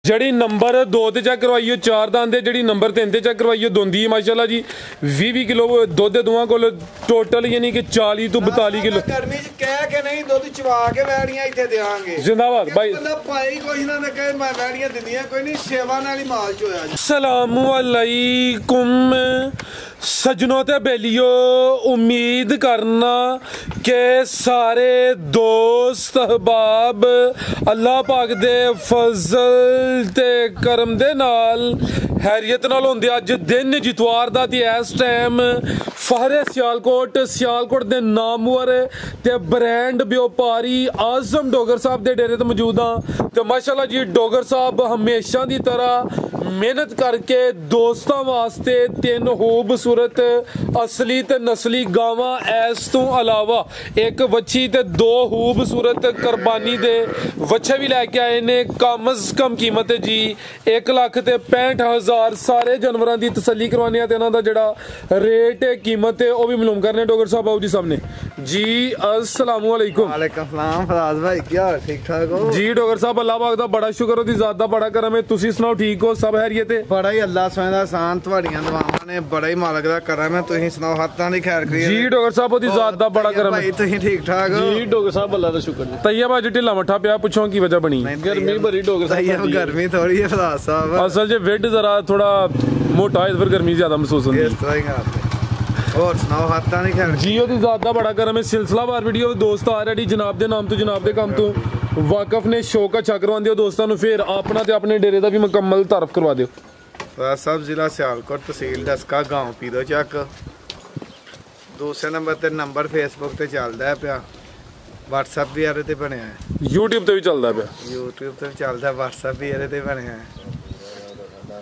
ਜਿਹੜੀ ਨੰਬਰ 2 ਤੇ ਚੈੱਕ ਕਰਵਾਈਓ 4 ਦੰਦ ਦੇ, ਜਿਹੜੀ ਨੰਬਰ 3 ਤੇ ਚੈੱਕ ਕਰਵਾਈਓ ਦੋਂਦੀ ਹੈ ਮਾਸ਼ਾਅੱਲਾ ਜੀ। 20 ਕਿਲੋ ਦੁੱਧ ਦੇ ਦੋਵਾਂ ਕੋਲ ਟੋਟਲ ਯਾਨੀ ਕਿ 40 ਤੋਂ 42 ਕਿਲੋ। ਗਰਮੀ ਚ ਕਹਿ ਕੇ ਨਹੀਂ ਦੁੱਧ ਚਵਾ ਕੇ ਵੈੜੀਆਂ ਇੱਥੇ ਦੇਾਂਗੇ। ਜ਼ਿੰਦਾਬਾਦ ਭਾਈ। ਭਾਈ ਕੋਈ ਨਾ ਕਹੇ ਮੈਂ ਵੈੜੀਆਂ ਦਿੰਦੀਆਂ ਕੋਈ ਨਹੀਂ, ਸੇਵਾ ਨਾਲ ਹੀ ਮਾਲ ਚ ਹੋਇਆ ਜੀ। अस्सलामु अलैकुम सजनों ते बेलियो, उम्मीद करना कि सारे दोस्त अहबाब अल्लाह पाक दे फजल ते करम दे नाल हैरियत नाल होंदे। अज दिन जितवार दा ते इस टाइम फहरे सियालकोट दे नामवर ते ब्रांड व्यापारी आजम डोगर साहब दे डेरे ते मौजूद हाँ। ते माशाअल्लाह जी डोगर साहब हमेशा दी तरह मेहनत करके दोस्तों वास्ते 3 खूबसूरत असली ते नस्ली गावां, इस तो अलावा एक वच्छी ते 2 खूबसूरत कुर्बानी दे वच्छे भी लैके आए ने। कम अज कम कीमत है जी 1,65,000। सारे जानवरों की तसल्ली करवाने ते इन्हां दा जेड़ा रेट है कीमत है वह भी मालूम करने। डोगर साहब आओ जी सामने जी। अस्सलामु अलैकुम। वालेकुम सलाम फराज भाई, क्या हाल? ठीक ठाक हो जी? डोगर साहब अल्लाह पाक दा बड़ा शुक्र, ओदी ज़ात दा बड़ा करम है। तुसी सुनाओ ठीक हो? सब हैरियत है? बड़ा ही अल्लाह सोने दा आसान, तुहाड़ियां दुआवां ने बड़ा ही मालक दा करम है। तुसीं सुनाओ हत्थां दी खैर करिए जी। डोगर साहब ओदी ज़ात दा बड़ा करम है। भाई तुसीं ठीक ठाक हो? जी डोगर साहब अल्लाह दा शुक्र है। तैयब अज ढिला मठा पिया, पुछो की वजह बनी? गर्मी बड़ी डोगर साहब, गर्मी थोड़ी है फराज साहब। असल जे वेट जरा थोड़ा मोटा है, फिर गर्मी ज्यादा महसूस होती है। इस तरह ही करते। और सुनाओ हत्थां दी खैर? जी ओदी ज़ात दा बड़ा करम है। सिलसिलावार वीडियो दोस्त आ रही जनाब दे नाम तो जनाब दे काम तो वाकफ ने शौक अच्छा करवा दियो दोस्तों। फिर अपना ते अपने डेरे का भी मुकम्मल तारफ करवा दियो। फराज साहब जिला सियालकोट, तहसील डस्का, गांव पीरो चक। दूसरे नंबर ते नंबर फेसबुक ते चलदा है पिया, व्हाट्सएप भी ਇਹਦੇ ਤੇ ਬਣਿਆ ਹੈ, यूट्यूब ਤੇ ਵੀ ਚੱਲਦਾ ਪਿਆ। यूट्यूब ਤੇ ਚੱਲਦਾ, व्हाट्सएप ਵੀ ਇਹਦੇ ਤੇ ਬਣਿਆ ਹੈ।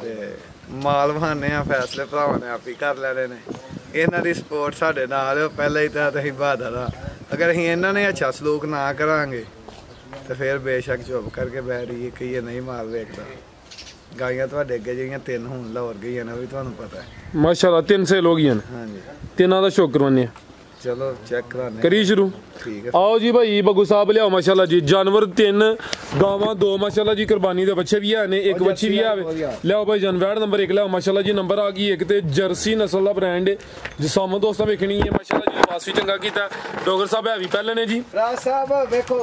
ਤੇ ਮਾਲ ਵਹਾਨੇ ਆ, ਫੈਸਲੇ ਭਰਾਵਾਂ ਨੇ ਆਪ ਹੀ ਕਰ ਲੈਣੇ ਨੇ। ਇਹਨਾਂ ਦੀ ਸਪੋਰਟ ਸਾਡੇ ਨਾਲ ਹੈ ਪਹਿਲਾਂ ਹੀ, ਤਾਂ ਅਸੀਂ ਬਹਾਦਰ ਆ। ਅਗਰ ਅਸੀਂ ਇਹਨਾਂ ਨੇ ਅੱਛਾ ਸਲੂਕ ਨਾ ਕਰਾਂਗੇ ਤੇ ਫਿਰ ਬੇਸ਼ੱਕ ਚੁੱਪ ਕਰਕੇ ਬੈਠ ਜਾਈਏ ਕਿ ਇਹ ਨਹੀਂ ਮਾਲ ਵੇਖਦਾ। ਗਾਈਆਂ ਤੁਹਾਡੇ ਅੱਗੇ ਜਿਹੜੀਆਂ 3 ਹੁਣ ਲਾਹੌਰ ਗਈਆਂ ਨੇ ਉਹ ਵੀ ਤੁਹਾਨੂੰ ਪਤਾ ਹੈ। माशाल्लाह 3 सेल हो गई हैं। ਹਾਂਜੀ ਤਿੰਨਾਂ ਦਾ ਸ਼ੌਕ ਕਰਵਾਨੇ ਚਲੋ ਚੈੱਕ ਕਰਾਨੇ करी शुरू। ठीक है। आओ जी भाई बग्गू साहब लियाओ माशाल्लाह जी। जानवर 3 गावां 2 माशाल्लाह जी कुर्बानी दे बच्चे भी है, एक बच्ची भी है। लियाओ भाई जान वैड नंबर 1 लियाओ माशाल्लाह जी। नंबर आ गई एक ते जर्सी नस्ल दा ब्रांड है जिसामो दोस्तों वेखनी है माशाल्लाह जी। लिबास भी चंगा कीता। डोगर साहब है भी पहले ने जी। ਰਾਜ ਸਾਹਿਬ ਵੇਖੋ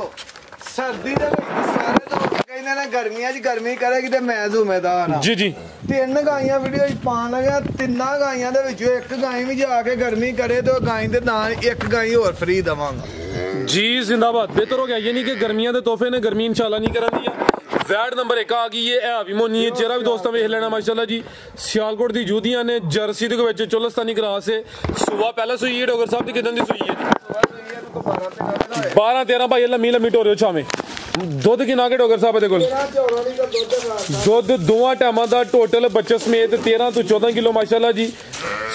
ਸਰਦੀ ਦੇ ਵਿੱਚ ਸਾਰੇ ਲੋਕ ਕਹਿੰਦੇ ਨੇ ਗਰਮੀਆਂ 'ਚ ਗਰਮੀ ਕਰੇਗੀ ਤੇ ਮੈਂ ਜ਼ਿੰਮੇਦਾਰ ਹਾਂ। जी जी 3 ਗਾਈਆਂ ਵੀਡੀਓ 'ਚ ਪਾਣ ਲੱਗਿਆ, 3 ਗਾਈਆਂ ਦੇ ਵਿੱਚੋਂ ਇੱਕ ਗਾਈ ਵੀ ਜਾ ਕੇ ਗਰਮੀ ਕਰੇ ਤੇ ਉਹ ਗਾਈ ਦੇ ਨਾਲ ਇੱਕ ਗਾਈ ਹੋਰ ਫ੍ਰੀ ਦਵਾਂਗਾ जी। जिंदाबाद। बेहतर हो गया ये नहीं कि गर्मियां दे तोहफे ने गर्मी इंशाल्लाह नहीं करनी है। वैड नंबर 1 आ गई है भी मोनी है। चेहरा भी दोस्तों वेख लेना माशाल्लाह जी। सियालकोट दी जूदियां ने जर्सी दे विच चोलस्तानी क्रास है। सुबह पहले सुई है डोगर साहब दी किदन दी सुई है जी? 12-13 भाई लम्मी लम्मी टोरियो छावे। दुध किना के डोगर साहब दे कोल? दुध दोवां टाइमां दा टोटल बच्चे समेत 13 तो 14 किलो माशाल्लाह जी।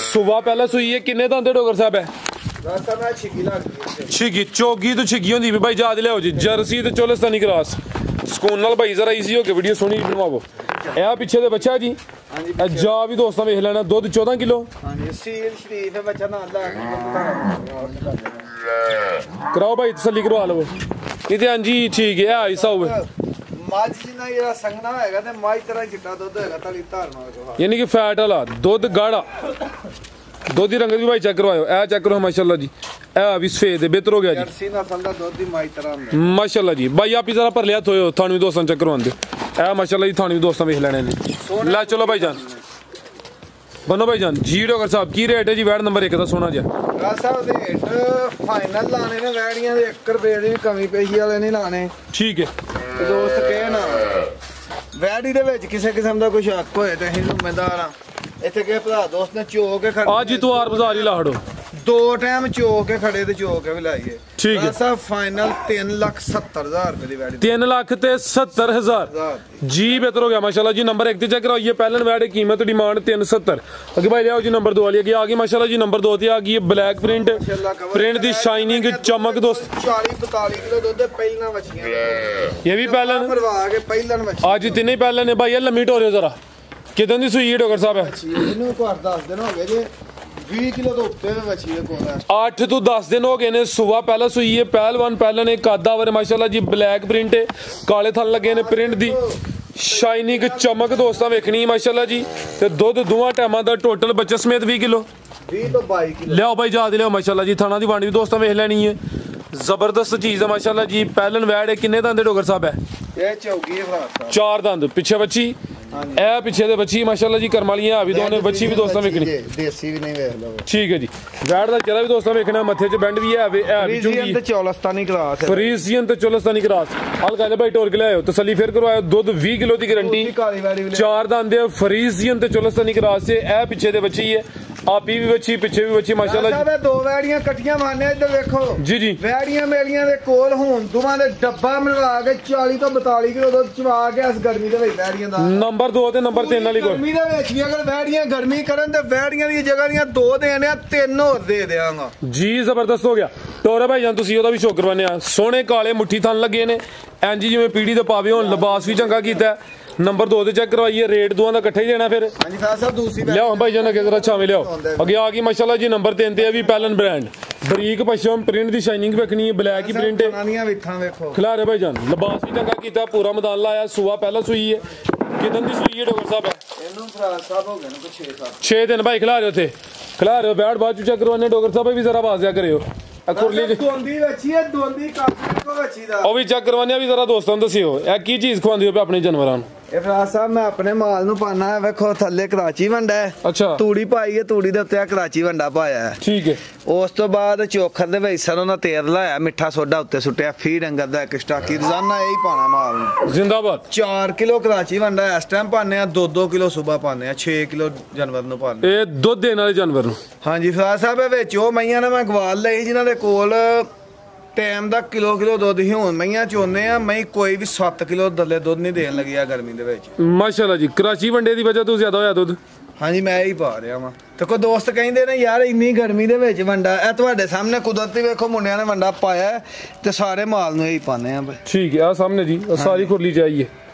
सुबह पहले सुई है। किन्ने दंद डोगर साहब है? छिगी चौगी तो छिगी होंदी भी भाई याद लियाओ जी। जर्सी ते चोलस्तानी क्रास सुकून नाल भाई जरा इजी हो के वीडियो सोहनी बनवाओ। ए पिछे दे बच्चा जी जा भी दोस्तों वेख लेना। दुध 14 किलो। हां जी सील शरीफ है बच्चा ना ला कराओ भाई तसल्ली करवा लो। ये ते हां जी ठीक है ऐसा होवे। ਮੱਝ ਜਿੰਨਾ ਜਿਹੜਾ ਸੰਗਣਾ ਹੈਗਾ ਤੇ ਮੱਝ ਤਰ੍ਹਾਂ ਚਿੱਟਾ ਦੁੱਧ ਹੈਗਾ ਤਲੀ ਧਾਰਨਾ ਹੋਗਾ। यानी कि फैट वाला दुध गाढ़ा। दुध की रंगत भी भाई चेक करवाओ। ए चेक करो माशाल्लाह जी। ए भी सफेद है, बेहतर हो गया जी। ਜਰਸੀ ਨਸਲ ਦਾ ਦੁੱਧ ਦੀ ਮੱਝ ਤਰ੍ਹਾਂ ਹੁੰਦਾ माशाल्लाह जी। भाई आप ही जरा पर लिया थोयो थानू भी दोस्तों चेक करवांदे। ए माशाल्लाह जी थानू भी दोस्तों वेख लेने ने। ला चलो भाई जान बनो भाई जान जी। डोगर साहब की रेट है जी वैड नंबर 1 ਦਾ सोना जी? ਰਾਜ ਸਾਹਿਬ ਦੇ ਰੇਟ ਫਾਈਨਲ ਲਾਣੇ ਨੇ ਵੈੜੀਆਂ ਦੇ 1 ਰੁਪਏ ਦੀ ਵੀ ਕਮੀ ਪੇਸ਼ੀ ਵਾਲੇ ਨਹੀਂ ਲਾਣੇ। ठीक है। ਤੇ ਦੋਸਤ ਕਹੇ ਨਾ ਵੈੜੀ ਦੇ ਵਿੱਚ ਕਿਸੇ ਕਿਸਮ ਦਾ ਕੋਈ ਸ਼ੱਕ ਹੋਏ ਤੇ ਅਸੀਂ ਜ਼ਿੰਮੇਦਾਰ ਆ। ਇੱਥੇ ਕੇ ਭਰਾ ਦੋਸਤ ਨੇ ਚੋ ਕੇ ਖੜੇ आज इतवार बाजार ही ला खड़ो। 2 टाइम ਚੋ ਕੇ ਖੜੇ ਤੇ ਚੋ ਕੇ ਵੀ ਲਾਈਏ। ठीक है। ਸਾਹਿਬ ਫਾਈਨਲ 3,70,000 ਰੁਪਏ ਦੀ ਵੈੜੀ। 3,70,000 जी। बेहतर हो गया माशाल्लाह जी। नंबर 1 ਤੇ चेक कराओ। ये पहले वैड कीमत डिमांड 370। अगे भाई लियाओ जी नंबर 2 वाली आ गई माशाल्लाह जी। नंबर 2 ते आ गई है ब्लैक प्रिंट दी शाइनिंग चमक दोस्त। 40-45 किलो दुੱਧ ਪਹਿਲਾਂ ਵਛੀਆਂ ये भी पहले ਭਰਵਾ ਕੇ ਪਹਿਲਾਂ ਵਛੀ। आज इतने ही पहले ने भाई लम्मी टोरियो जरा किदन दी सुई है डोगर साहब है? ਇਹਨੂੰ ਘਰ 10 ਦਿਨ ਹੋ ਗਏ ਜੇ 20 किलो तो उत्ते वछी है कोला 8 तो 10 दिन हो गए ने। सुबह पहले सुई है पहलवान पहले ने कादा वर माशाल्लाह जी। ब्लैक प्रिंट है काले थन लगे ने प्रिंट दी ਸ਼ਾਈਨਿੰਗ ਚਮਕ ਦੋਸਤਾਂ ਵੇਖਣੀ ਮਾਸ਼ਾਅੱਲਾ ਜੀ ਤੇ ਦੁੱਧ ਦੋਵਾਂ ਟਾਈਮਾਂ ਦਾ ਟੋਟਲ ਬੱਚੇ ਸਮੇਤ 20 ਕਿਲੋ 20 ਤੋਂ 22 ਕਿਲੋ ਲਿਆਓ ਬਾਈ ਜਾ ਦੇ ਲਿਆਓ ਮਾਸ਼ਾਅੱਲਾ ਜੀ ਥਾਣਾ ਦੀ ਵੰਡ ਵੀ ਦੋਸਤਾਂ ਵੇਖ ਲੈਣੀ ਹੈ ਜ਼ਬਰਦਸਤ ਚੀਜ਼ ਹੈ ਮਾਸ਼ਾਅੱਲਾ ਜੀ ਪਹਿਲਨ ਵੈੜ ਕਿੰਨੇ ਦੰਦ ਡੋਗਰ ਸਾਹਿਬ ਹੈ ਇਹ ਚੌਗੀ ਹੈ ਭਰਾ 4 ਦੰਦ ਪਿੱਛੇ ਬੱਚੀ ਇਹ ਪਿੱਛੇ ਦੇ ਬੱਚੀ ਮਾਸ਼ਾਅੱਲਾ ਜੀ ਕਰਮ ਵਾਲੀਆਂ ਵੀ ਦੋਨੇ ਬੱਚੀ ਵੀ ਦੋਸਤਾਂ ਵੇਖਣੀ ਦੇਸੀ ਵੀ ਨਹੀਂ ਵੇਖ ਲਓ ਠੀਕ ਹੈ ਜੀ ਵੈੜ ਦਾ ਚਿਹਰਾ ਵੀ ਦੋਸਤਾਂ ਵੇਖਣਾ ਮੱਥੇ 'ਚ ਬੈਂਡ ਵੀ ਹੈ ਵੀ ਚੁੰਗੀ ਤੇ ਚੌਲਸਤਾਨੀ ਕਰਾਸ ਫਰੀਜ਼ੀਅਨ ਤੇ ਚੋਲਸਤਾਨੀ ਕਰਾਸ ਹਲਕਾ ਜਿਹਾ ਬਾਈ ਟੋਰ ਕੇ ਲਿਆਓ ਤਸੱਲੀ ਫੇਰ ਕਰਵਾਇਓ ਦੁੱਧ 20 ਕਿਲੋ ਦੀ ਗਾਰੰਟੀ 4 ਦੰਦ ਦੇ ਫਰੀਜ਼ੀਅਨ ਤੇ ਚੋਲਸਤਾਨੀ ਕਰਾਸ ਤੇ ਇਹ ਪਿੱਛੇ ਦੇ ਬੱਚੀ ਹੈ ਆਪੀ ਵੀ ਬੱਚੀ ਪਿੱਛੇ ਵੀ ਬੱਚੀ ਮਾਸ਼ਾਅੱਲਾ ਜੀ ਦੋ ਵੈੜੀਆਂ ਇਕੱਠੀਆਂ ਮਾਰਨੇ ਇੱਧਰ ਵੇਖੋ ਜੀ ਜੀ ਵੈੜੀਆਂ ਮੇਲੀਆਂ ਦੇ ਕੋਲ ਹੋਣ ਦੋਵਾਂ ਦੇ ਡੱਬਾ ਮਿਲਵਾ ਕੇ 40 ਤੋਂ 42 ਕਿਲੋ ਦੁੱਧ ਚਵਾ ਕੇ ਇਸ ਗਰਮੀ ਦੇ ਵਿੱਚ ਵੈੜੀਆਂ ਦਾ ਨੰਬਰ 2 ਤੇ ਨੰਬਰ 3 ਵਾਲੀ ਕੋਲ ਗਰਮੀ ਦੇ ਵਿੱਚ ਵੀ ਅਗਰ ਵੈੜੀਆਂ ਗਰਮੀ ਕਰਨ ਤੇ ਵੈੜੀਆਂ ਦੀ ਜਗ੍ਹਾ ਦੀਆਂ 2 ਦੇਣੇ ਆ 3 ਹੋਰ ਦੇ ਦੇਵਾਂਗਾ ਜੀ ਜ਼ਬਰਦਸਤ ਹੋ ਗਿਆ ਟੋਰੇ ਭਾਈ ਜਾਨ ਤੁਸੀਂ ਉਹਦਾ ਵੀ ਸ਼ੌਕ ਕਰਵਾਨੇ ਆ ਸੋਹਣੇ ਕਾਲੇ ਮੁੱਠੀ ਥਣ ਲੱਗੇ ਨੇ ਇੰਜ ਜਿਵੇਂ ਪੀੜੀ ਦੇ ਪਾਵੇ ਹੁਣ ਲਿਬਾਸ ਵੀ ਚੰਗਾ ਕੀਤਾ ਨੰਬਰ 2 ਤੇ ਚੈੱਕ ਕਰਵਾਈਏ ਰੇਟ ਦੋਵਾਂ ਦਾ ਇਕੱਠਾ ਹੀ ਦੇਣਾ ਫਿਰ ਹਾਂਜੀ ਖਾਸ ਸਾਹਿਬ ਦੂਸਰੀ ਲਿਆਓ ਭਾਈ ਜਾਨ ਅੱਗੇ ਜ਼ਰਾ ਛਾਵੇਂ ਲਿਆਓ ਅੱਗੇ ਆ ਗਈ ਮਾਸ਼ਾਅੱਲਾ ਜੀ ਨੰਬਰ 3 ਤੇ ਆ ਵੀ ਪੈਲਨ ਬ੍ਰਾਂਡ ਬਰੀਕ ਪਸ਼ਮ ਪ੍ਰਿੰਟ ਦੀ ਸ਼ਾਈਨਿੰਗ ਵੇਖਣੀ ਹੈ ਬਲੈਕ ਹੀ ਪ੍ਰਿੰਟ ਹੈ ਨਾਨੀਆਂ ਵੇਖਾਂ ਵੇਖੋ ਖਿਲਾਰੇ ਭਾਈ ਜਾਨ ਲਿਬਾਸ ਵੀ ਚੰਗਾ ਕੀਤਾ ਪੂਰਾ ਮੈਦਾਨ ਲਾਇਆ ਸੂਆ ਪਹਿਲਾਂ ਸੂਈ ਹੈ ਕਿਦਨ ਦੀ ਸੂਈ ਹੈ ਡੋਗਰ ਸਾਹਿਬ ਇਹਨੂੰ ਫਰਾਜ਼ ਸਾਹਿਬ ਹੋ ਗਏ ਨੇ ਕੋਈ 6 ਦਿਨ ਭਾਈ ਖਿਲਾਰੇ ਉੱਥੇ ਖਿਲਾਰੇ ਬੈਠ ਬਾਅਦ ਚ ਚੈੱਕ ਕਰਵਾਨੇ ਡੋਗਰ ਸਾਹਿਬ ਵੀ ਜ਼ਰਾ ਆਵਾਜ਼ ਆ ਕਰਿਓ ਅਕੁਰਲੀ ਦੋਂਦੀ ਵੱਛੀ ਹੈ ਦੋਂਦੀ ਕਾਪੀ ਕੋ ਵੱਛੀ ਦਾ ਉਹ ਵੀ ਚੈੱਕ ਕਰਵਾਨੇ ਵੀ ਜ਼ਰਾ ਦੋਸਤਾਂ ਨੂੰ ਦੱਸਿਓ ਇਹ ਕੀ ਚੀਜ਼ ਖਵਾਉਂਦੀ ਹੋ ਆਪਣੇ ਜਾਨਵਰਾਂ ਨੂੰ ਇਹ ਫਰਾਜ਼ ਸਾਹਿਬ ਮੈਂ ਆਪਣੇ ਮਾਲ ਨੂੰ ਪਾਣਾ ਹੈ ਵੇਖੋ ਥੱਲੇ ਕਰਾਚੀ ਵੰਡਾ ਹੈ ਅੱਛਾ ਤੂੜੀ ਪਾਈ ਹੈ ਤੂੜੀ ਦੇ ਉੱਤੇ ਕਰਾਚੀ ਵੰਡਾ ਪਾਇਆ ਹੈ ਠੀਕ ਹੈ ਉਸ ਤੋਂ ਬਾਅਦ ਚੋਖਰ ਦੇ ਵਿੱਚ ਸਰੋਂ ਦਾ ਤੇਲ ਲਾਇਆ ਮਿੱਠਾ ਸੋਡਾ ਉੱਤੇ ਸੁੱਟਿਆ ਫੀਡ ਅੰਗਰ ਦਾ ਇੱਕ ਸਟਾਕੀ ਰੋਜ਼ਾਨਾ ਇਹੀ ਪਾਣਾ ਮਾਲ ਨੂੰ ਜ਼ਿੰਦਾਬਾਦ 4 ਕਿਲੋ ਕਰਾਚੀ ਵੰਡਾ ਇਸ ਟਾਈਮ ਪਾਣੇ ਆ 2-2 ਕਿਲੋ ਸਵੇਰ ਪਾਣੇ ਆ 6 ਕਿਲੋ ਜਾਨਵਰ ਨੂੰ ਪਾਣੇ ਇਹ ਦੁੱਧ ਦੇਣ ਵਾਲੇ ਜਾਨਵਰ ਨੂੰ ਹਾਂਜੀ ਫਰਾਜ਼ ਸਾਹਿਬ ਇਹ ਵਿੱਚ ਉਹ ਮਈਆਂ ਨੇ ਮੈਂ ਗਵਾਲ ਲਈ ਜਿਨ੍ਹਾਂ ਦੇ ਕੋਲ ਟਾਈਮ ਦਾ ਕਿਲੋ ਦੁੱਧ ਹੀ ਹੁਣ ਮਈਆਂ ਚੋਨੇ ਆ ਮੈਂ ਕੋਈ ਵੀ 7 ਕਿਲੋ ਦੱਲੇ ਦੁੱਧ ਨਹੀਂ ਦੇਣ ਲੱਗੀ ਆ ਗਰਮੀ ਦੇ ਵਿੱਚ ਮਾਸ਼ਾਅੱਲਾ ਜੀ ਕਰਾਚੀ ਵੰਡੇ ਦੀ ਵਜ੍ਹਾ ਤੋਂ ਜ਼ਿਆਦਾ ਹੋਇਆ ਦੁੱਧ ਹਾਂਜੀ ਮੈਂ ਹੀ ਪਾ ਰਿਹਾ ਵਾਂ ਤੇ ਕੋਈ ਦੋਸਤ ਕਹਿੰਦੇ ਨੇ ਯਾਰ ਇੰਨੀ ਗਰਮੀ ਦੇ ਵਿੱਚ ਵੰਡਾ ਇਹ ਤੁਹਾਡੇ ਸਾਹਮਣੇ ਕੁਦਰਤੀ ਵੇਖੋ ਮੁੰਡਿਆਂ ਨੇ ਵੰਡਾ ਪਾਇਆ ਤੇ ਸਾਰੇ ਮਾਲ ਨੂੰ ਇਹੀ ਪਾਣੇ ਆ ਠੀਕ ਹੈ ਆ ਸਾਹਮਣੇ ਜੀ ਸਾਰੀ ਖੁਰਲੀ ਚਾਹੀਏ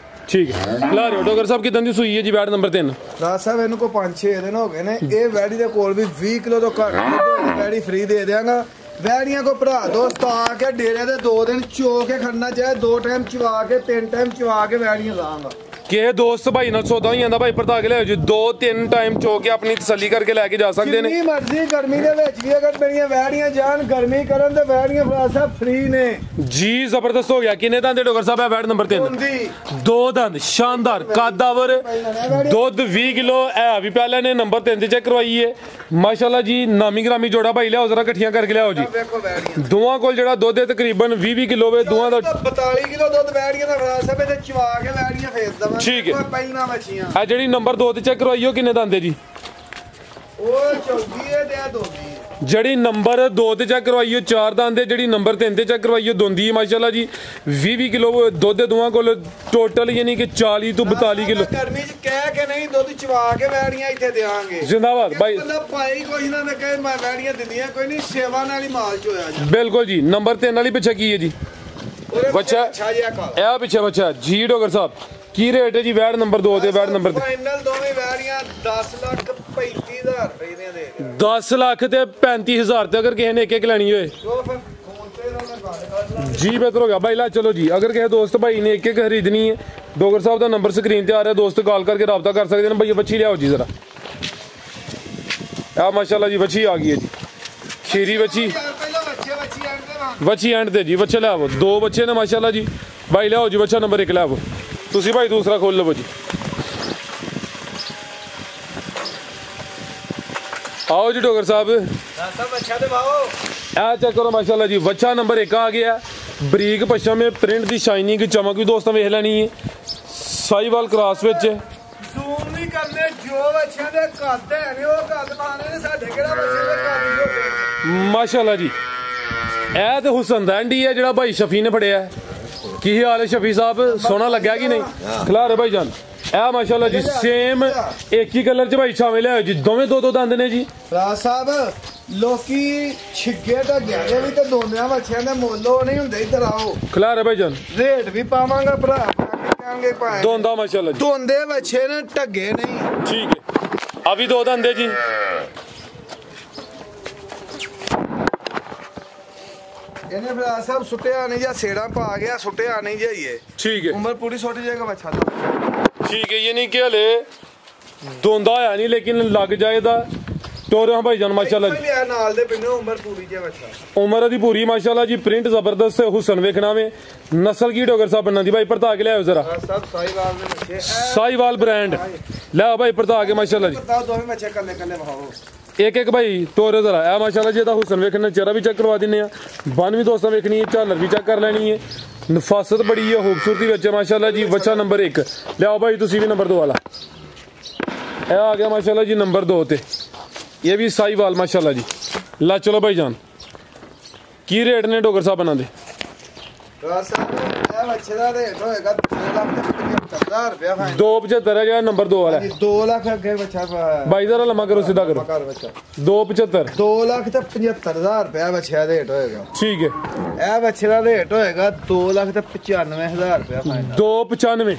ਠੀਕ ਹੈ ਲਾ ਰਹੇ ਡੋਗਰ ਸਾਹਿਬ ਕਿਦਾਂ ਦੀ ਸੂਈ ਹੈ ਜੀ ਵੈੜ ਨੰਬਰ 3 ਰਾਜ ਸਾਹਿਬ ਇਹਨੂੰ ਕੋ 5-6 ਦਿਨ ਹੋ ਗਏ ਨੇ ਇਹ ਵੈੜੀ ਦੇ ਕੋਲ ਵੀ 20 ਕਿਲੋ ਤੋਂ ਘੱਟ ਵੈੜੀ ਫ੍ਰੀ ਦੇ ਦਿਆਂਗਾ ਵੈੜੀਆਂ ਕੋ ਭਰਾ ਦੋਸਤ ਆ ਕੇ ਡੇਰੇ ਦੇ 2 ਦਿਨ ਚੋ ਕੇ ਖੜਨਾ ਚਾਹੇ 2 ਟਾਈਮ ਚਵਾ ਕੇ 3 ਟਾਈਮ ਚਵਾ ਕੇ ਵੈੜੀਆਂ ਲਾਂਗਾ ਕਿ ਦੋਸਤ ਭਾਈ ਨਾਲ ਸੌਦਾ ਹੀ ਜਾਂਦਾ ਭਾਈ ਪਰਤਾ ਕੇ ਲਿਆਓ ਜੀ 2-3 ਟਾਈਮ ਚੋ ਕੇ ਆਪਣੀ ਤਸੱਲੀ ਕਰਕੇ ਲੈ ਕੇ ਜਾ ਸਕਦੇ ਨੇ ਜਿੰਨੀ ਮਰਜ਼ੀ ਗਰਮੀ ਦੇ ਵਿੱਚ ਵੀ ਅਗਰ ਮੇਰੀਆਂ ਵੈੜੀਆਂ ਜਾਣ ਗਰਮੀ ਕਰਨ ਤੇ ਵੈੜੀਆਂ ਫਰਾਜ਼ ਸਾਹਿਬ ਫ੍ਰੀ ਨੇ ਜੀ ਜ਼ਬਰਦਸਤ ਹੋ ਗਿਆ ਕਿੰਨੇ ਦੰਦ ਡੋਗਰ ਸਾਹਿਬ ਹੈ ਵੈੜ ਨੰਬਰ 3 2 ਦੰਦ ਸ਼ਾਨਦਾਰ ਕਾਦਾਵਰ ਦੁੱਧ 20 ਕਿਲੋ ਹੈ ਵੀ ਪਹਿਲਾਂ ਨੇ ਨੰਬਰ 3 ਤੇ ਚੈੱਕ ਕਰਵਾਈਏ ਮਾਸ਼ਾਅੱਲਾ ਜੀ ਨਾਮੀ ਗ੍ਰਾਮੀ ਜੋੜਾ ਭਾਈ ਲਿਆਓ ਜ਼ਰਾ ਇਕੱਠੀਆਂ ਕਰਕੇ ਲਿਆਓ ਜੀ ਦੋਵਾਂ ਕੋਲ ਜਿਹੜਾ ਦੁੱਧ ਹੈ ਤਕਰੀਬਨ 20 ਕਿਲੋ ਵੇ ਦੋਵਾਂ ਦਾ 42 ਕਿਲੋ ਦੁੱਧ ਵੈੜੀਆਂ ਦਾ ਫਰਾਜ਼ ਸਾਹਿਬ ਤੇ ਚਵਾ ਕੇ ਵੈੜੀਆਂ ਫੇਰ ਦਵਾਂ ਠੀਕ ਹੈ ਪਹਿਲਾਂ ਮੱਛੀਆਂ ਆ ਜਿਹੜੀ ਨੰਬਰ 2 ਤੇ ਚੈੱਕ ਕਰਵਾਈਓ ਕਿੰਨੇ ਦੰਦ ਹੈ ਜੀ ਉਹ ਚੌਗੀ ਹੈ ਤੇ ਆ ਦੋਂਦੀ ਹੈ ਜਿਹੜੀ ਨੰਬਰ 2 ਤੇ ਚੈੱਕ ਕਰਵਾਈਓ 4 ਦੰਦ ਹੈ ਜਿਹੜੀ ਨੰਬਰ 3 ਤੇ ਚੈੱਕ ਕਰਵਾਈਓ ਦੋਂਦੀ ਹੈ ਮਾਸ਼ਾਅੱਲਾ ਜੀ 20 ਕਿਲੋ ਦੁੱਧ ਦੇ ਦੋਵਾਂ ਕੋਲ ਟੋਟਲ ਯਾਨੀ ਕਿ 40 ਤੋਂ 42 ਕਿਲੋ ਗਰਮੀ ਚ ਕਹਿ ਕੇ ਨਹੀਂ ਦੁੱਧ ਚਵਾ ਕੇ ਵੈੜੀਆਂ ਇੱਥੇ ਦੇਵਾਂਗੇ ਜ਼ਿੰਦਾਬਾਦ ਭਾਈ ਬੰਦਾ ਭਾਈ ਕੋਈ ਨਾ ਕਹੇ ਮੈਂ ਵੈੜੀਆਂ ਦਿੰਦੀਆਂ ਕੋਈ ਨਹੀਂ ਸੇਵਾ ਨਾਲ ਹੀ ਮਾਲ ਚ ਹੋਇਆ ਜੀ ਬਿਲਕੁਲ ਜੀ ਨੰਬਰ 3 ਵਾਲੀ ਪਿੱਛੇ ਕੀ ਹੈ ਜੀ ਬੱਚਾ ਇਹ ਪਿੱਛੇ ਬੱਚਾ ਜੀ ਡੋਗਰ ਸਾਹਿਬ ਕੀ ਰੇਟ ਹੈ ਜੀ ਵੈੜ ਨੰਬਰ 2 ਤੇ ਵੈੜ ਨੰਬਰ 3 ਫਾਈਨਲ ਦੋਵੇਂ ਵੈੜੀਆਂ 10,35,000 ਰੁਪਏ ਦੀਆਂ ਦੇ 10 ਲੱਖ ਤੇ 35,000 ਤੇ ਅਗਰ ਕਿਸੇ ਨੇ ਇੱਕ ਲੈਣੀ ਹੋਏ ਜੀ ਬਿਹਤਰ ਹੋ ਗਿਆ ਭਾਈ ਲਾ ਚਲੋ ਜੀ ਅਗਰ ਕਿਸੇ ਦੋਸਤ ਭਾਈ ਨੇ ਇੱਕ ਖਰੀਦਣੀ ਹੈ ਡੋਗਰ ਸਾਹਿਬ ਦਾ ਨੰਬਰ ਸਕਰੀਨ ਤੇ ਆ ਰਿਹਾ ਦੋਸਤ ਕਾਲ ਕਰਕੇ ਰਾਬਤਾ ਕਰ ਸਕਦੇ ਨੇ ਭਾਈ ਬੱਚੀ ਲਿਆਓ ਜੀ ਜ਼ਰਾ ਆ ਮਾਸ਼ਾਅੱਲਾ ਜੀ ਬੱਚੀ ਆ ਗਈ ਹੈ ਜੀ ਖੀਰੀ ਬੱਚੀ ਬੱਚੀ ਐਂਡ ਤੇ ਜੀ ਬੱਚੇ ਲਿਆਵੋ 2 ਬੱਚੇ ਨੇ ਮਾਸ਼ਾਅੱਲਾ ਜੀ ਭਾਈ ਲਿਆਓ ਜੀ ਬੱਚਾ ਨੰਬਰ 1 ਲਿਆਵੋ ਤੁਸੀਂ ਭਾਈ ਦੂਸਰਾ ਖੋਲ ਲਵੋ ਜੀ आओ जी डोगर साहब चेक करो माशाल्लाह जी बच्चा नंबर 1 आ गया बरीक पशम में प्रिंट दी शाइनिंग चमक भी दोस्तों वेख लैनी है साहिवाल क्रॉस विच ਜ਼ੂਮ ਨਹੀਂ ਕਰਨੇ ਜੋ ਬੱਚਿਆਂ ਦੇ ਕੱਦ ਹੈ ਨੇ ਉਹ ਕੱਦ ਪਾਣੇ ਨੇ ਸਾਡੇ ਕਿਹੜਾ ਬੱਚੇ ਦੇ ਕੱਦ ਹੋ ਮਾਸ਼ਾਅੱਲਾ ਜੀ ਇਹ ਤੇ ਹੁਸਨ ਦਾ ਐਂਡੀ ਹੈ ਜਿਹੜਾ ਭਾਈ ਸ਼ਫੀ ਨੇ ਫੜਿਆ ਕੀ ਹਾਲ ਹੈ ਸ਼ਫੀ ਸਾਹਿਬ ਸੋਹਣਾ ਲੱਗਿਆ ਕਿ ਨਹੀਂ ਖਿਲਾਰੇ ਭਾਈ ਜਾਨ ਇਹ ਮਾਸ਼ਾਅੱਲਾ ਜੀ ਸੇਮ ਇੱਕ ਹੀ ਕਲਰ ਚ ਭਾਈ ਛਾਵੇਂ ਲਿਆਓ ਜੀ ਦੋਵੇਂ 2-2 ਦੰਦ ਨੇ ਜੀ ਫਰਾਜ਼ ਸਾਹਿਬ ਲੋਕੀ ਛਿੱਗੇ ਤਾਂ ਗਿਆ ਵੀ ਤੇ ਦੋਨਿਆਂ ਬੱਚਿਆਂ ਦੇ ਮੁੱਲ ਨਹੀਂ ਹੁੰਦੇ ਇੱਧਰ ਆਓ ਖਿਲਾਰੇ ਭਾਈ ਜਾਨ ਰੇਟ ਵੀ ਪਾਵਾਂਗਾ ਭਰਾ ਕਹਾਂਗੇ ਭਾਈ ਦੋਂਦਾ ਮਾਸ਼ਾਅੱਲਾ ਜੀ ਦੋਂਦੇ ਬੱਚੇ ਨੇ ਢੱਗੇ ਨਹੀਂ ਠੀਕ ਹੈ ਆ ਵੀ 2 ਦੰਦ ਜੀ ਇਹਨੇ ਫਰਾਜ਼ ਸਾਹਿਬ ਸੁੱਟਿਆ ਨਹੀਂ ਜਾਂ ਸੇੜਾ ਪਾ ਗਿਆ ਸੁੱਟਿਆ ਨਹੀਂ ਜਾਈਏ ਠੀਕ ਹੈ ਉਮਰ ਪੂਰੀ ਛੋਟੀ ਜਗ੍ਹਾ ਬੱਚਾ ठीक है, ये नहीं कि हले धोंदा है नहीं लेकिन लग जाएगा टोरे भाईजान माशाल्लाह जी नाल दे पिंड उम्र पूरी जे बच्चा उम्र दी पूरी माशाल्लाह जी प्रिंट जबरदस्त है हुसन वेखना में नस्ल की डोगर साहब बनना दी भाई परता के ले आओ जरा सब साहिवाल में बच्चे साहिवाल ब्रांड ले आओ भाई परता के माशाल्लाह जी बताओ दो बच्चे कल्ले कल्ले बहाओ एक एक भाई टोरे जरा ए माशाल्लाह जी दा हुसन वेखना चेहरा भी चेक करवा दिन्ने आ बन भी दोस्तों वेखनी है झालर भी चेक कर लेनी है नफासत बड़ी है खूबसूरती विच माशाल्लाह जी बच्चा नंबर 1 ले आओ भाई तुसी भी नंबर 2 वाला ए आ गया माशाल्लाह जी नंबर 2 ते ये भी साहिवाल माशाल्लाह जी ला चलो भाईजान की रेट ने डोगर साहब बना दे बच्चे का रेट होएगा 2,75,000 रुपया फाइन 275 है नंबर 2 वाला 2 लाख अगे बच्चा भाई जरा लम्बा करो सीधा करो 275 2,75,000 रुपया बच्चे का रेट होएगा ठीक है ਇਹ ਬੱਚੇ ਦਾ ਰੇਟ ਹੋਏਗਾ 2,95,000 रुपया फाइन 295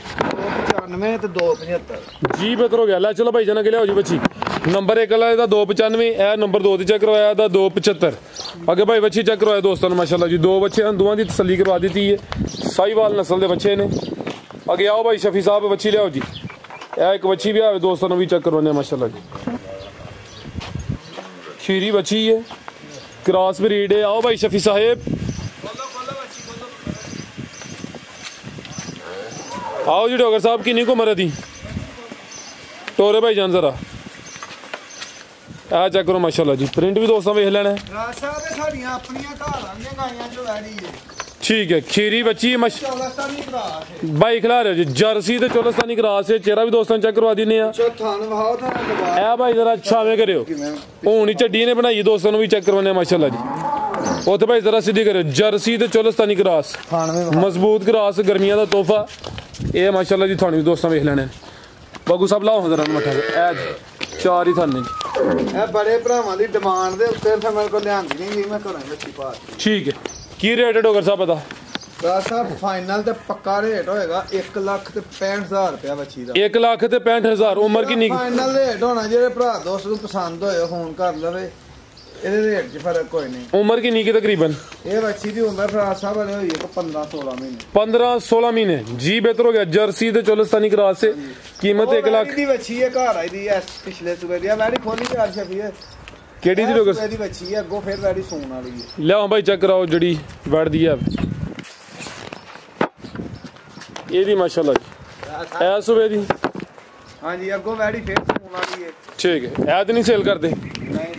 295 ਤੇ 275 जी बेहतर हो गया ला चलो भाई जना के लिया जी बच्ची नंबर 1 वाला ਇਹਦਾ 295 ਇਹ ਨੰਬਰ 2 ਤੇ ਚੈੱਕ ਕਰਵਾਇਆ ਇਹਦਾ 275 ਅੱਗੇ ਭਾਈ ਬੱਚੀ ਚੈੱਕ ਕਰਵਾਇਆ ਦੋਸਤਾਂ ਨੂੰ ਮਾਸ਼ਾਅੱਲਾ ਜੀ ਦੋ ਬੱਚੇ ਹਨ ਦੋਵਾਂ ਦੀ ਤਸੱਲੀ ਕਰਵਾ ਦਿੱਤੀ ਹੈ ਸਾਹੀਵਾਲ ਨਸਲ ਦੇ ਬੱਚੇ ਨੇ ਅੱਗੇ ਆਓ ਭਾਈ ਸ਼ਫੀ ਸਾਹਿਬ ਬੱਚੀ ਲਿਆਓ ਜੀ ਇਹ ਇੱਕ ਬੱਚੀ ਵੀ ਆਵੇ ਦੋਸਤਾਂ ਨੂੰ ਵੀ ਚੈੱਕ ਕਰਵਾਉਣੇ ਮਾਸ਼ਾਅੱਲਾ ਜੀ खीरी बच्ची है क्रॉस ब्रीड है आओ भाई शफी साहेब आओ जी डोगर साहब किन्नी को उम्र दी टोरे भाई जान जरा आ चेक करो माशाल्लाह जी प्रिंट भी दोस्तों वेख लेना ਰਾਜ ਸਾਹਿਬ ਇਹ ਸਾਡੀਆਂ ਆਪਣੀਆਂ ਘਰ ਆਂਦੀਆਂ ਗਾਈਆਂ ਜੋ ਵੈੜੀ ਹੈ ठीक है खीरी बच्ची है ਚੌਲਸਤਾਨੀ ਕਰਾਸ ਹੈ भाई खिला रहे हो जी जर्सी ते चोलस्तानी क्रॉस है चेहरा भी दोस्तों चेक करवा दिने आ ਚੋ ਥਣ ਵਹਾਓ ਤਾਂ ਦਬਾ ए भाई जरा छावे करियो ਹੁਣ ਹੀ ਚੱਡੀ ਨੇ ਬਣਾਈ ਦੋਸਤਾਂ ਨੂੰ ਵੀ ਚੈੱਕ ਕਰਵਾਉਣੇ ਮਾਸ਼ਾਅੱਲਾ ਜੀ ਉੱਥੇ ਭਾਈ ਜ਼ਰਾ ਸਿੱਧੀ ਕਰਿਓ ਜਰਸੀ ਤੇ ਚੋਲਸਤਾਨੀ ਕਰਾਸ ਮਜ਼ਬੂਤ ਕਰਾਸ ਗਰਮੀਆਂ ਦਾ ਤੋਹਫਾ ਇਹ ਮਾਸ਼ਾਅੱਲਾ ਜੀ ਤੁਹਾਨੂੰ ਵੀ ਦੋਸਤਾਂ ਵੇਖ ਲੈਣੇ ਬਾਗੂ ਸਾਹਿਬ ਲਾਓ ਜ਼ਰਾ ਮੱਠਾ ਇਹ ਚਾਰ ਹੀ ਥਾਨੇ ਜੀ ਇਹ ਬੜੇ ਭਰਾਵਾਂ ਦੀ ਡਿਮਾਂਡ ਦੇ ਉੱਤੇ ਫਿਰ ਮੇਰੇ ਕੋਲ ਲਿਆਂਦੀ ਨਹੀਂ ਗਈ ਮੈਂ ਘਰਾਂ ਵਿੱਚ ਪਾ ਠੀਕ ਹੈ ਕੀ ਰੇਟ ਹੈ ਡੋਗਰ ਸਾਹਿਬ ਪਤਾ ਰਾਜ ਸਾਹਿਬ ਫਾਈਨਲ ਤੇ ਪੱਕਾ ਰੇਟ ਹੋਏਗਾ 1,65,000 रुपया ਬੱਚੀ ਦਾ 1,65,000 ਉਮਰ ਕਿੰਨੀ ਫਾਈਨਲ ਰੇਟ ਹੋਣਾ ਜਿਹੜੇ ਭਰਾ ਦੋਸਤ ਨੂੰ ਪਸੰਦ ਹੋਏ ਫੋਨ ਕਰ ਲਵੇ ਇਹਦੇ ਰੇਟ 'ਚ ਫਰਕ ਕੋਈ ਨਹੀਂ ਉਮਰ ਕਿੰਨੀ ਕੀ ਤਕਰੀਬਨ ਇਹ ਬੱਚੀ ਦੀ ਉਮਰ ਰਾਜ ਸਾਹਿਬ ਵਾਲੇ ਹੋਈ ਹੈ 15-16 ਮਹੀਨੇ 15-16 ਮਹੀਨੇ ਜੀ ਬਿਹਤਰ ਹੋ ਗਿਆ ਜਰਸੀ ਤੇ ਚੋਲਸਤਾਨੀ ਕਰਾਸ से कीमत 1 लाख ਦੀ ਬੱਚੀ ਹੈ ਘਰ ਆਈ ਦੀ ਐ ਪਿਛਲੇ ਸੂਬੇ ਦੀ ਵੈੜੀ ਖੋਲੀ ਚਾਰ ਛਪੀ ਹੈ ਕਿਹੜੀ ਦੀ ਡੋਗਰ ਦੀ ਬੱਚੀ ਹੈ ਅੱਗੋਂ ਫਿਰ ਵੈੜੀ ਸੂਣ ਵਾਲੀ ਹੈ ਲਿਆਓ ਭਾਈ ਚੈੱਕ ਕਰਾਓ ਜਿਹੜੀ ਵੜਦੀ ਹੈ ਇਹਦੀ ਮਾਸ਼ਾਅੱਲਾ ਜੀ ਐ ਸੂਬੇ ਦੀ ਹਾਂਜੀ ਅੱਗੋਂ ਵੈੜੀ ਫਿਰ ਸੂਣ ਵਾਲੀ ਹੈ ठीक है ऐद नहीं सेल करते ਨਹੀਂ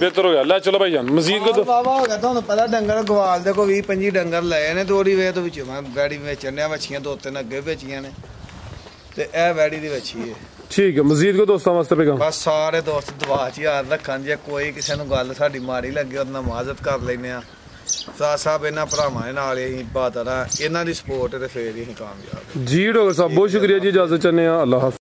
बेहतर हो गया ला चलो भाई जान मजीद को तो ਬਾਬਾ ਹੋ ਗਿਆ ਤੁਹਾਨੂੰ ਪਤਾ ਡੰਗਰ ਗਵਾਲ ਦੇ ਕੋ 20-25 ਡੰਗਰ ਲਏ ਨੇ ਤੋੜੀ ਵੇ ਤੋਂ ਵਿੱਚ ਮੈਂ ਵੈੜੀ ਵੇਚਣ ਆ ਵੱਛੀਆਂ ਦੋ ਤਿੰਨ ਅੱਗੇ ਵੇਚੀਆਂ ਨੇ ਤੇ ਇਹ ਵੈੜੀ ਦੀ ਵੱਛੀ ਹੈ ठीक है मजीद को दोस्तों वास्ते पैगाम ਬਸ ਸਾਰੇ ਦੋਸਤ ਦੁਆ 'ਚ ਯਾਦ ਰੱਖਣ ਜੇ ਕੋਈ ਕਿਸੇ ਨੂੰ ਗੱਲ ਸਾਡੀ ਮਾੜੀ ਲੱਗੇ ਉਹਨਾਂ ਮਾਜ਼ਰਤ ਕਰ ਲੈਨੇ ਆ ਸਾਹ ਸਾਹਿਬ ਇਹਨਾਂ ਭਰਾਵਾਂ ਦੇ ਨਾਲ ਅਸੀਂ ਬਾਤ ਆ ਇਹਨਾਂ ਦੀ ਸਪੋਰਟ ਤੇ ਫੇਰ ਹੀ ਅਸੀਂ ਕਾਮਯਾਬ जी डॉक्टर साहब बहुत शुक्रिया जी इजाजत चाहते हैं अल्लाह हाफ़िज़।